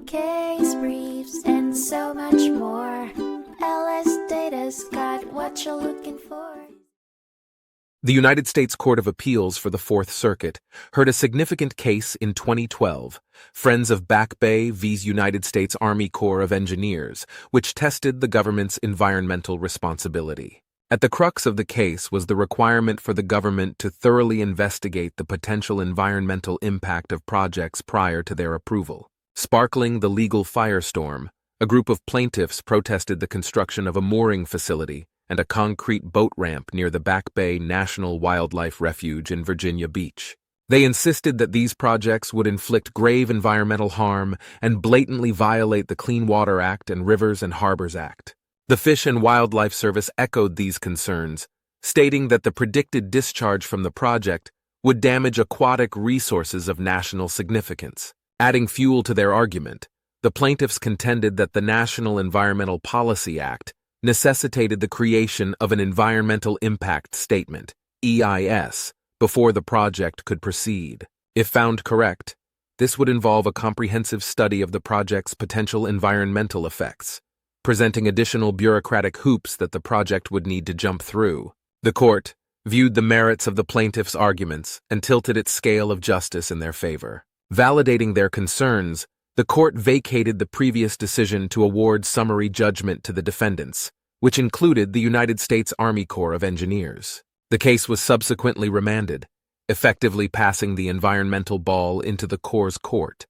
case briefs, and so much more. LSData's got what you're looking for. The United States Court of Appeals for the Fourth Circuit heard a significant case in 2012, Friends of Back Bay vs. United States Army Corps of Engineers, which tested the government's environmental responsibility. At the crux of the case was the requirement for the government to thoroughly investigate the potential environmental impact of projects prior to their approval. Sparkling the legal firestorm, a group of plaintiffs protested the construction of a mooring facility and a concrete boat ramp near the Back Bay National Wildlife Refuge in Virginia Beach. They insisted that these projects would inflict grave environmental harm and blatantly violate the Clean Water Act and Rivers and Harbors Act. The Fish and Wildlife Service echoed these concerns, stating that the predicted discharge from the project would damage aquatic resources of national significance. Adding fuel to their argument, the plaintiffs contended that the National Environmental Policy Act necessitated the creation of an Environmental Impact Statement, EIS, before the project could proceed. If found correct, this would involve a comprehensive study of the project's potential environmental effects, presenting additional bureaucratic hoops that the project would need to jump through. The court viewed the merits of the plaintiffs' arguments and tilted its scale of justice in their favor. Validating their concerns, the court vacated the previous decision to award summary judgment to the defendants, which included the United States Army Corps of Engineers. The case was subsequently remanded, effectively passing the environmental ball into the Corps' court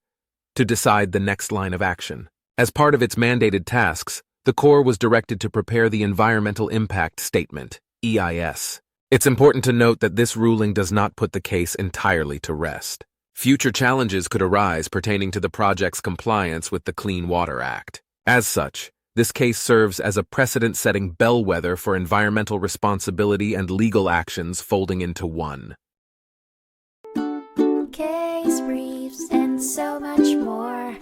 to decide the next line of action. As part of its mandated tasks, the Corps was directed to prepare the Environmental Impact Statement, EIS. It's important to note that this ruling does not put the case entirely to rest. Future challenges could arise pertaining to the project's compliance with the Clean Water Act. As such, this case serves as a precedent-setting bellwether for environmental responsibility and legal actions folding into one. Case briefs, and so much more.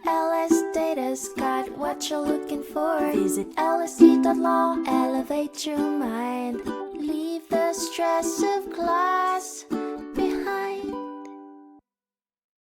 LSData's got what you're looking for. Visit lsd.law, elevate your mind. Leave the stress of class.